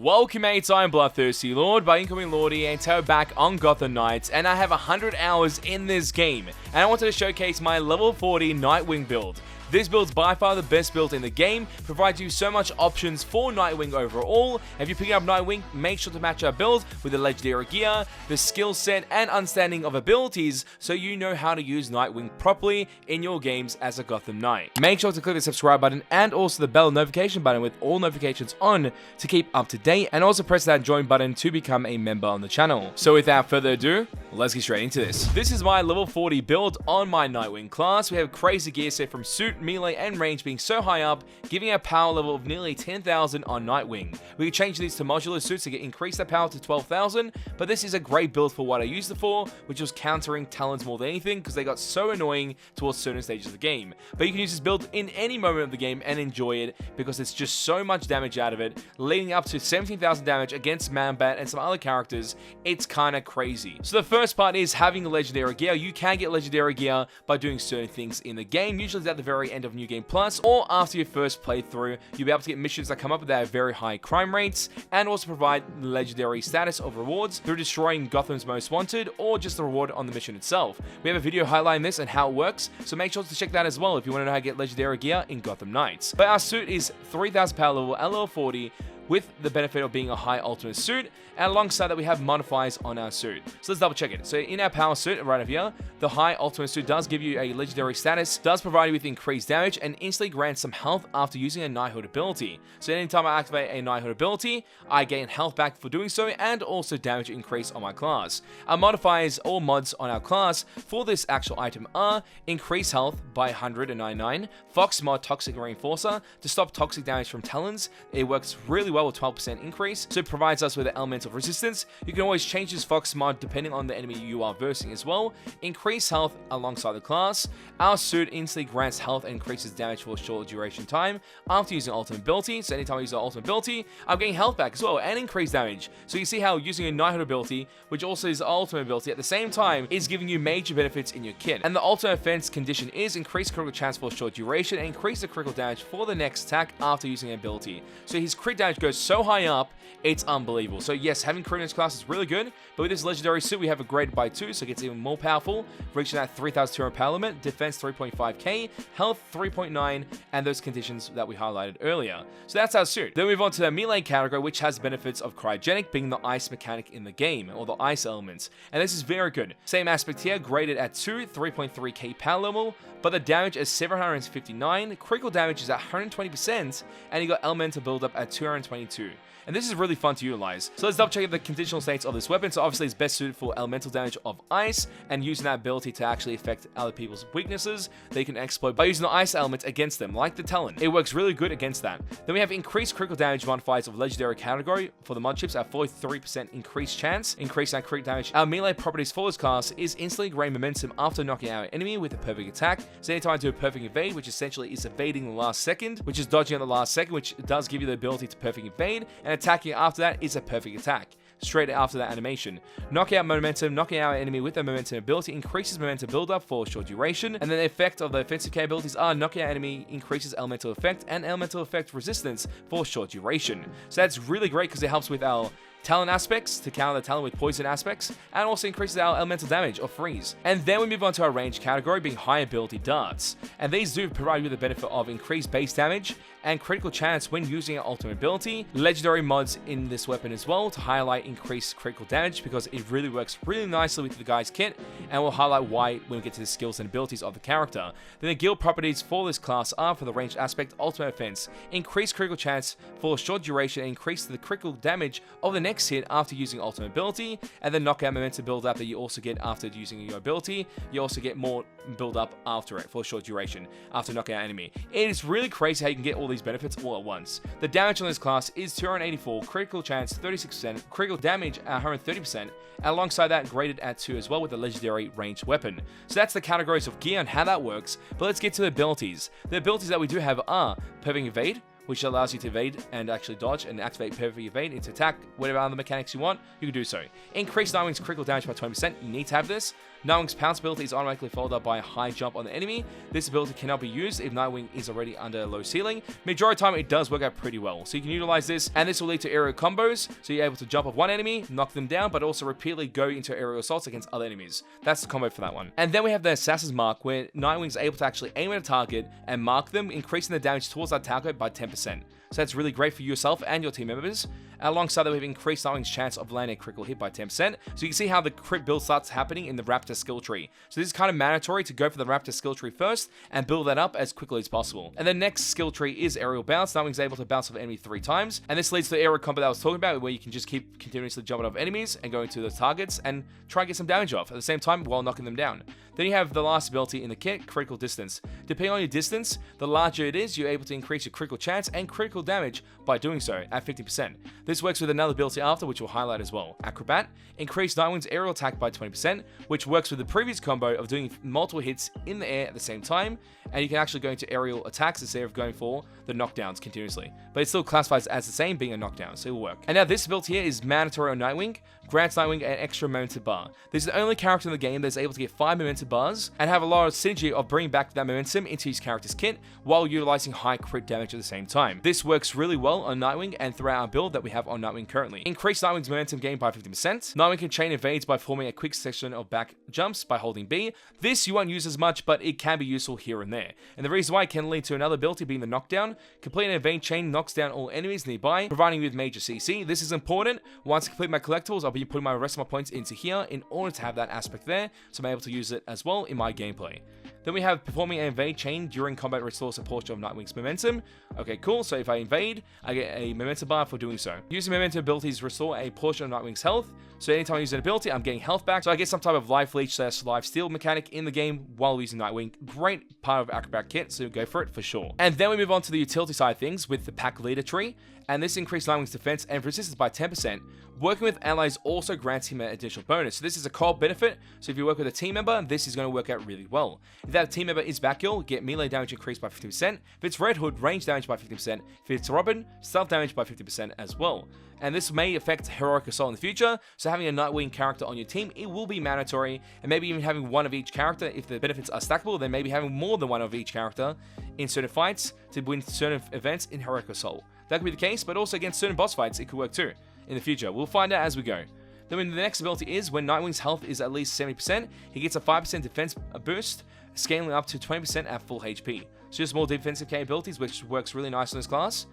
Welcome mates, I'm BloodThirstyLord by Incoming Lordy, and today we're back on Gotham Knights, and I have 100 hours in this game, and I wanted to showcase my level 40 Nightwing build. This build's by far the best build in the game, provides you so much options for Nightwing overall. If you're picking up Nightwing, make sure to match our build with the legendary gear, the skill set, and understanding of abilities so you know how to use Nightwing properly in your games as a Gotham Knight. Make sure to click the subscribe button and also the bell notification button with all notifications on to keep up to date, and also press that join button to become a member on the channel. So without further ado, let's get straight into this. This is my level 40 build on my Nightwing class. We have crazy gear set from suit, melee, and range being so high up, giving a power level of nearly 10,000 on Nightwing. We can change these to modular suits to increase that power to 12,000, but this is a great build for what I used it for, which was countering Talons more than anything because they got so annoying towards certain stages of the game. But you can use this build in any moment of the game and enjoy it because it's just so much damage out of it, leading up to 17,000 damage against Man-Bat and some other characters. It's kind of crazy. So the first part is having a legendary gear. You can get legendary gear by doing certain things in the game. Usually it's at the very end of New Game Plus or after your first playthrough. You'll be able to get missions that come up with that have very high crime rates and also provide legendary status of rewards through destroying Gotham's Most Wanted or just the reward on the mission itself. We have a video highlighting this and how it works, so make sure to check that as well if you want to know how to get legendary gear in Gotham Knights. But our suit is 3,000 power level at level 40 with the benefit of being a high ultimate suit, and alongside that we have modifiers on our suit. So let's double check it. So in our power suit right over here, the high ultimate suit does give you a legendary status, does provide you with increased damage, and instantly grants some health after using a knighthood ability. So anytime I activate a knighthood ability, I gain health back for doing so, and also damage increase on my class. Our modifiers or mods on our class for this actual item are increase health by 199, Fox mod Toxic Reinforcer to stop toxic damage from Talons. It works really well with 12% increase, so it provides us with an element of resistance. You can always change this Fox mod depending on the enemy you are versing as well. Increase health alongside the class. Our suit instantly grants health and increases damage for a short duration time after using ultimate ability. So anytime I use the ultimate ability, I'm getting health back as well and increased damage. So you see how using a knighthood ability, which also is the ultimate ability at the same time, is giving you major benefits in your kit. And the ultimate offense condition is increase critical chance for a short duration and increase the critical damage for the next attack after using an ability. So his crit damage goes so high up, it's unbelievable. So yes, having crit in this class is really good, but with this legendary suit we have it graded by 2, so it gets even more powerful, reaching that 3,200 power limit, defense 3.5k, health 3.9, and those conditions that we highlighted earlier. So that's our suit. Then we move on to the melee category, which has benefits of cryogenic being the ice mechanic in the game, or the ice elements, and this is very good. Same aspect here, graded at 2, 3.3k power level, but the damage is 759, critical damage is at 120%, and you got elemental buildup at 222. And this is really fun to utilize. So let's double check the conditional states of this weapon. So obviously it's best suited for elemental damage of ice and using that ability to actually affect other people's weaknesses they can exploit by using the ice element against them, like the Talon. It works really good against that. Then we have increased critical damage modifiers of legendary category for the mod chips at 43% increased chance, increasing our crit damage. Our melee properties for this class is instantly gain momentum after knocking out an enemy with a perfect attack. So anytime I do a perfect evade, which essentially is evading the last second, which is dodging at the last second, which does give you the ability to perfect evade, and attacking after that is a perfect attack straight after that animation. Knockout momentum, knocking out an enemy with a momentum ability increases momentum buildup for a short duration, and then the effect of the offensive capabilities are knocking out enemy increases elemental effect and elemental effect resistance for a short duration. So that's really great because it helps with our Talon aspects to counter the Talon with poison aspects, and also increases our elemental damage or freeze. And then we move on to our range category being high ability darts, and these do provide you the benefit of increased base damage and critical chance when using an ultimate ability. Legendary mods in this weapon as well to highlight increased critical damage because it really works really nicely with the guy's kit, and we'll highlight why when we get to the skills and abilities of the character. Then the guild properties for this class are for the ranged aspect ultimate offense, increased critical chance for a short duration and increase the critical damage of the next hit after using ultimate ability, and then knockout momentum build up that you also get after using your ability. You also get more build up after it for a short duration after knocking out enemy. It is really crazy how you can get all these benefits all at once. The damage on this class is 284, critical chance 36%, critical damage at 130%, and alongside that graded at 2 as well with a legendary ranged weapon. So that's the categories of gear and how that works, but let's get to the abilities. The abilities that we do have are perfect evade, which allows you to evade and actually dodge and activate perfect evade into attack. Whatever other mechanics you want, you can do so. Increase Nightwing's critical damage by 20%, you need to have this. Nightwing's pounce ability is automatically followed up by a high jump on the enemy. This ability cannot be used if Nightwing is already under a low ceiling. Majority of the time, it does work out pretty well. So you can utilize this, and this will lead to aerial combos. So you're able to jump off one enemy, knock them down, but also repeatedly go into aerial assaults against other enemies. That's the combo for that one. And then we have the Assassin's Mark, where Nightwing's able to actually aim at a target and mark them, increasing the damage towards that target by 10%. So that's really great for yourself and your team members. Alongside that, we've increased Nightwing's chance of landing a critical hit by 10%. So you can see how the crit build starts happening in the Raptor skill tree. So this is kind of mandatory to go for the Raptor skill tree first and build that up as quickly as possible. And the next skill tree is aerial bounce. Nightwing's able to bounce off an enemy 3 times. And this leads to the aerial combo that I was talking about, where you can just keep continuously jumping off enemies and going to the targets and try and get some damage off at the same time while knocking them down. Then you have the last ability in the kit, critical distance. Depending on your distance, the larger it is, you're able to increase your critical chance and critical damage by doing so at 50%. This works with another ability after, which we'll highlight as well. Acrobat, increase Nightwing's aerial attack by 20%, which works with the previous combo of doing multiple hits in the air at the same time, and you can actually go into aerial attacks instead of going for the knockdowns continuously. But it still classifies as the same, being a knockdown, so it will work. And now this ability here is mandatory on Nightwing, grants Nightwing an extra momentum bar. This is the only character in the game that's able to get 5 momentum bars and have a lot of synergy of bringing back that momentum into his character's kit while utilizing high crit damage at the same time. This works really well on Nightwing and throughout our build that we have on Nightwing currently. Increase Nightwing's momentum gain by 50%. Nightwing can chain evades by forming a quick section of back jumps by holding B. This you won't use as much, but it can be useful here and there. And the reason why it can lead to another ability being the knockdown. Complete an evade chain knocks down all enemies nearby, providing you with major CC. This is important. Once I complete my collectibles, I'll be putting my rest of my points into here in order to have that aspect there, so I'm able to use it as well in my gameplay. Then we have performing an invade chain during combat restores a portion of Nightwing's momentum. Okay, cool. So if I invade, I get a momentum bar for doing so. Using momentum abilities restore a portion of Nightwing's health. So anytime I use an ability, I'm getting health back. So I get some type of life leech / life steal mechanic in the game while using Nightwing. Great part of Acrobat kit, so go for it for sure. And then we move on to the utility side of things with the pack leader tree. And this increased Nightwing's defense and resistance by 10%. Working with allies also grants him an additional bonus. So this is a co-op benefit. So if you work with a team member, this is going to work out really well. If that team member is Batgirl, get melee damage increased by 50%. If it's Red Hood, range damage by 50%. If it's Robin, stealth damage by 50% as well. And this may affect Heroic Assault in the future, so having a Nightwing character on your team, it will be mandatory, and maybe even having one of each character. If the benefits are stackable, then maybe having more than one of each character in certain fights to win certain events in Heroic Assault. That could be the case, but also against certain boss fights, it could work too in the future. We'll find out as we go. Then the next ability is when Nightwing's health is at least 70%, he gets a 5% defense boost, scaling up to 20% at full HP. So just more defensive capabilities, which works really nice on this class.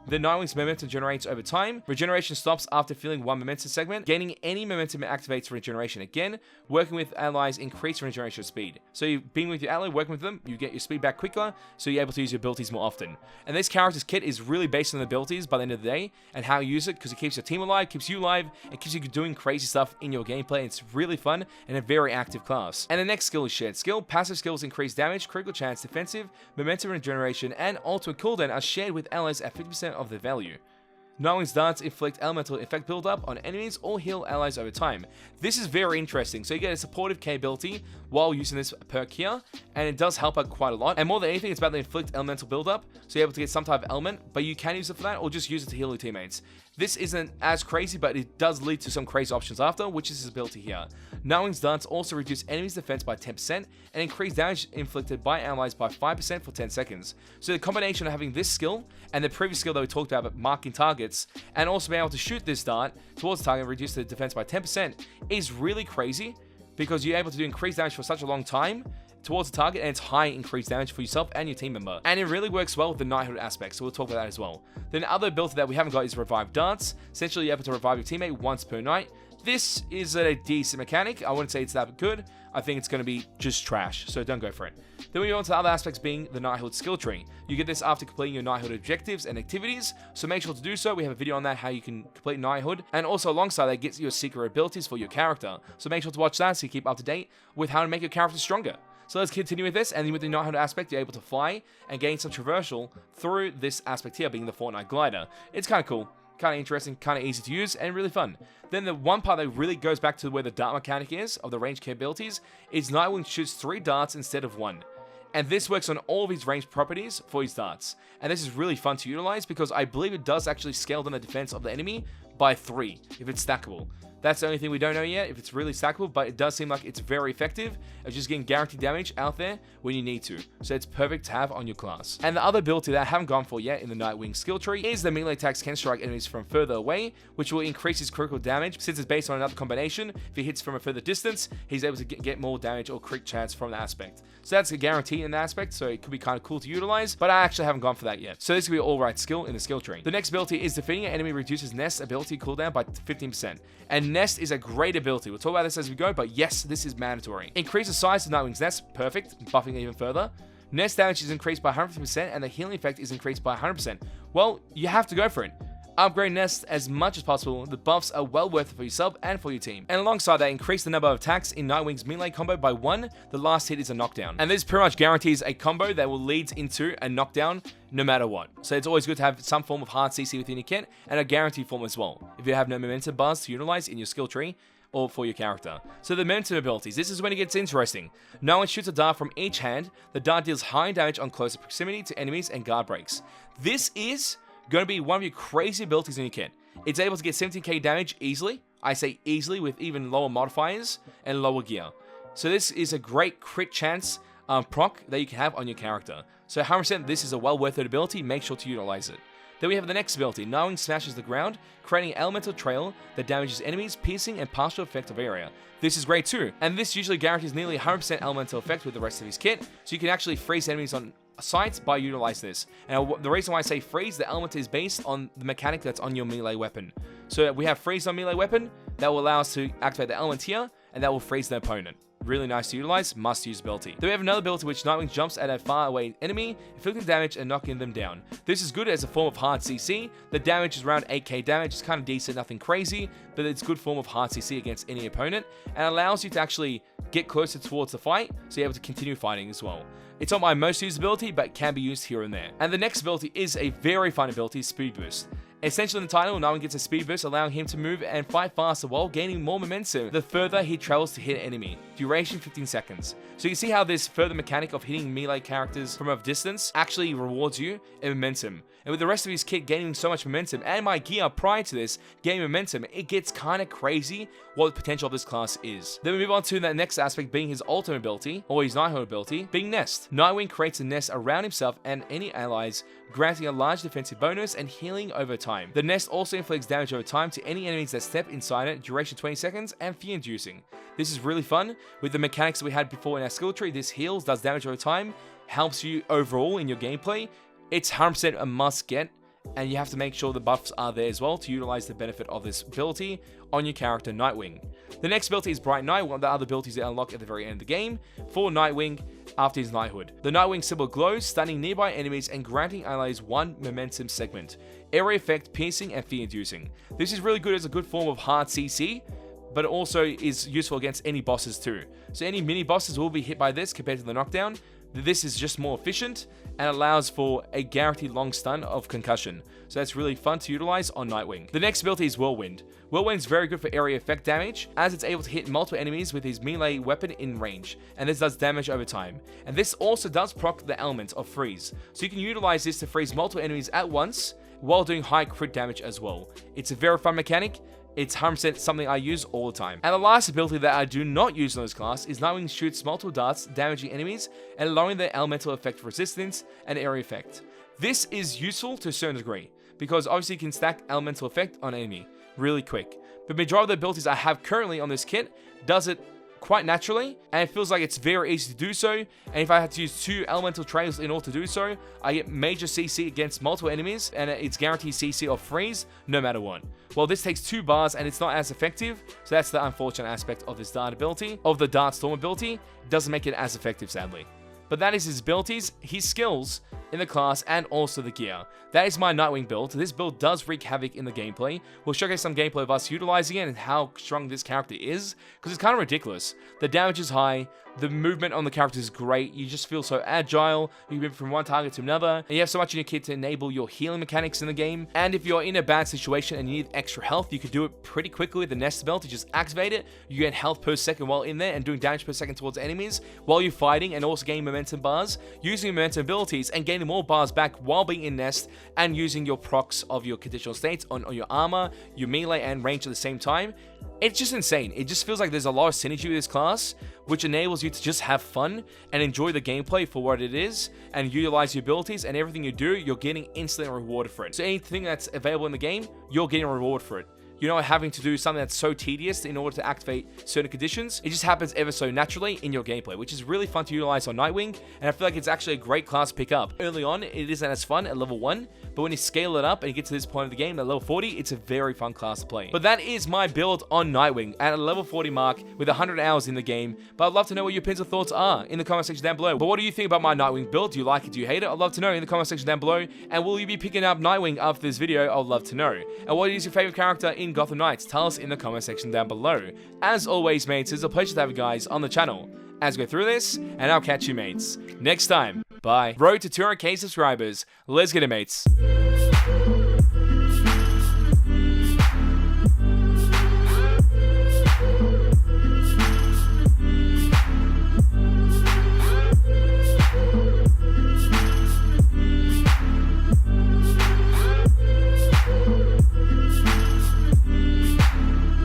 The Nightwing's momentum generates over time. Regeneration stops after filling one momentum segment. Gaining any momentum activates regeneration again. Working with allies increase regeneration speed. So you being with your ally, working with them, you get your speed back quicker, so you're able to use your abilities more often. And this character's kit is really based on the abilities by the end of the day and how you use it, because it keeps your team alive, keeps you alive, and keeps you doing crazy stuff in your gameplay. It's really fun and a very active class. And the next skill is shared skill. Passive skills increase damage, critical chance, defensive, momentum regeneration, and ultimate cooldown are shared with allies at 50% of their value. Nightwing's darts inflict elemental effect buildup on enemies or heal allies over time. This is very interesting, so you get a supportive capability while using this perk here, and it does help out quite a lot. And more than anything, it's about the inflict elemental buildup, so you're able to get some type of element, but you can use it for that or just use it to heal your teammates. This isn't as crazy, but it does lead to some crazy options after, which is his ability here. Nightwing's darts also reduce enemies' defense by 10% and increase damage inflicted by allies by 5% for 10 seconds. So the combination of having this skill and the previous skill that we talked about marking targets, and also being able to shoot this dart towards the target and reduce the defense by 10% is really crazy, because you're able to do increased damage for such a long time towards the target, and it's high increased damage for yourself and your team member. And it really works well with the knighthood aspect, so we'll talk about that as well. Then the other ability that we haven't got is revive darts. Essentially, you're able to revive your teammate once per night. This is a decent mechanic. I wouldn't say it's that good. I think it's going to be just trash, so don't go for it. Then we move on to the other aspects, being the knighthood skill tree. You get this after completing your knighthood objectives and activities, so make sure to do so. We have a video on that, how you can complete knighthood, and also alongside that gets you secret abilities for your character. So make sure to watch that so you keep up to date with how to make your character stronger. So let's continue with this, and then with the knighthood aspect, you're able to fly and gain some traversal through this aspect here, being the Fortnite glider. It's kind of cool. Kind of interesting, kind of easy to use, and really fun. Then the one part that really goes back to where the dart mechanic is, of the range capabilities, is Nightwing shoots 3 darts instead of 1. And this works on all of his range properties for his darts. And this is really fun to utilize, because I believe it does actually scale down the defense of the enemy by 3, if it's stackable. That's the only thing we don't know yet, if it's really stackable, but it does seem like it's very effective at just getting guaranteed damage out there when you need to. So it's perfect to have on your class. And the other ability that I haven't gone for yet in the Nightwing skill tree is the melee attacks can strike enemies from further away, which will increase his critical damage. Since it's based on another combination, if he hits from a further distance, he's able to get more damage or crit chance from the aspect. So that's a guarantee in that aspect, so it could be kind of cool to utilize, but I actually haven't gone for that yet. So this could be an alright skill in the skill tree. The next ability is defeating an enemy reduces Nest's ability cooldown by 15%. And Nest is a great ability. We'll talk about this as we go, but yes, this is mandatory. Increase the size of Nightwing's Nest, perfect, buffing it even further. Nest damage is increased by 150% and the healing effect is increased by 100%. Well, you have to go for it. Upgrade Nest as much as possible. The buffs are well worth it for yourself and for your team. And alongside that, increase the number of attacks in Nightwing's melee combo by 1. The last hit is a knockdown. And this pretty much guarantees a combo that will lead into a knockdown no matter what. So it's always good to have some form of hard CC within your kit and a guaranteed form as well, if you have no momentum bars to utilize in your skill tree or for your character. So the momentum abilities, this is when it gets interesting. No one shoots a dart from each hand. The dart deals high damage on closer proximity to enemies and guard breaks. This is going to be one of your crazy abilities in your kit. It's able to get 17k damage easily. I say easily with even lower modifiers and lower gear. So this is a great crit chance proc that you can have on your character. So 100% this is a well worth it ability. Make sure to utilize it. Then we have the next ability. Nightwing smashes the ground, creating an elemental trail that damages enemies, piercing and partial effect of area. This is great too. And this usually guarantees nearly 100% elemental effect with the rest of his kit. So you can actually freeze enemies on sight by utilizing this. And the reason why I say freeze, the element is based on the mechanic that's on your melee weapon. So we have freeze on melee weapon that will allow us to activate the element here, and that will freeze the opponent. Really nice to utilize, must use ability. Then we have another ability which Nightwing jumps at a far away enemy, inflicting damage and knocking them down. This is good as a form of hard CC. The damage is around 8k damage, it's kind of decent, nothing crazy, but it's a good form of hard CC against any opponent, and allows you to actually get closer towards the fight, so you're able to continue fighting as well. It's not my most used ability, but can be used here and there. And the next ability is a very fun ability, Speed Boost. Essentially in the title, Nightwing gets a speed boost, allowing him to move and fight faster while gaining more momentum the further he travels to hit an enemy. Duration 15 seconds. So you can see how this further mechanic of hitting melee characters from a distance actually rewards you in momentum. And with the rest of his kit gaining so much momentum, and my gear prior to this gaining momentum, it gets kind of crazy what the potential of this class is. Then we move on to the next aspect being his ultimate ability, or his Knighthood ability, being Nest. Nightwing creates a nest around himself and any allies, granting a large defensive bonus and healing over time. The nest also inflicts damage over time to any enemies that step inside it, duration 20 seconds, and fear-inducing. This is really fun. With the mechanics we had before in our skill tree, this heals, does damage over time, helps you overall in your gameplay. It's 100% a must get, and you have to make sure the buffs are there as well to utilize the benefit of this ability on your character Nightwing. The next ability is Bright Night, one of the other abilities that unlock at the very end of the game for Nightwing after his knighthood. The Nightwing symbol glows, stunning nearby enemies and granting allies 1 momentum segment. Area effect, piercing and fear-inducing. This is really good as a good form of hard CC, but it also is useful against any bosses too. So any mini bosses will be hit by this compared to the knockdown. This is just more efficient and allows for a guaranteed long stun of concussion. So that's really fun to utilize on Nightwing. The next ability is Whirlwind. Whirlwind is very good for area effect damage, as it's able to hit multiple enemies with his melee weapon in range, and this does damage over time. And this also does proc the element of freeze, so you can utilize this to freeze multiple enemies at once while doing high crit damage as well. It's a very fun mechanic. It's 100% something I use all the time. And the last ability that I do not use on this class is Nightwing shoots multiple darts, damaging enemies and lowering their elemental effect resistance and area effect. This is useful to a certain degree, because obviously you can stack elemental effect on enemy really quick. But majority of the abilities I have currently on this kit does it quite naturally, and it feels like it's very easy to do so. And if I had to use 2 elemental trails in order to do so, I get major CC against multiple enemies, and it's guaranteed CC or freeze no matter what. Well, this takes 2 bars and it's not as effective, so that's the unfortunate aspect of this dart ability, of the Dart Storm ability. It doesn't make it as effective, sadly. But that is his abilities, his skills in the class, and also the gear. That is my Nightwing build. This build does wreak havoc in the gameplay. We'll showcase some gameplay of us utilizing it and how strong this character is, because it's kind of ridiculous. The damage is high, the movement on the character is great, you just feel so agile, you move from one target to another, and you have so much in your kit to enable your healing mechanics in the game. And if you're in a bad situation and you need extra health, you can do it pretty quickly with the Nest ability. Just activate it, you get health per second while in there and doing damage per second towards enemies while you're fighting, and also gaining momentum bars, using momentum abilities and gaining gaining more bars back while being in nest and using your procs of your conditional states on your armor, your melee, and range at the same time. It's just insane. It just feels like there's a lot of synergy with this class, which enables you to just have fun and enjoy the gameplay for what it is and utilize your abilities, and everything you do, you're getting instantly rewarded for it. So anything that's available in the game, you're getting a reward for it. You're not having to do something that's so tedious in order to activate certain conditions. It just happens ever so naturally in your gameplay, which is really fun to utilize on Nightwing, and I feel like it's actually a great class to pick up. Early on, it isn't as fun at level 1, but when you scale it up and you get to this point of the game at level 40, it's a very fun class to play. But that is my build on Nightwing at a level 40 mark with 100 hours in the game, but I'd love to know what your opinions or thoughts are in the comment section down below. But what do you think about my Nightwing build? Do you like it? Do you hate it? I'd love to know in the comment section down below. And will you be picking up Nightwing after this video? I'd love to know. And what is your favorite character in Gotham Knights? Tell us in the comment section down below. As always, mates, it's a pleasure to have you guys on the channel as we go through this, and I'll catch you, mates, next time. Bye. Road to 200k subscribers. Let's get it, mates.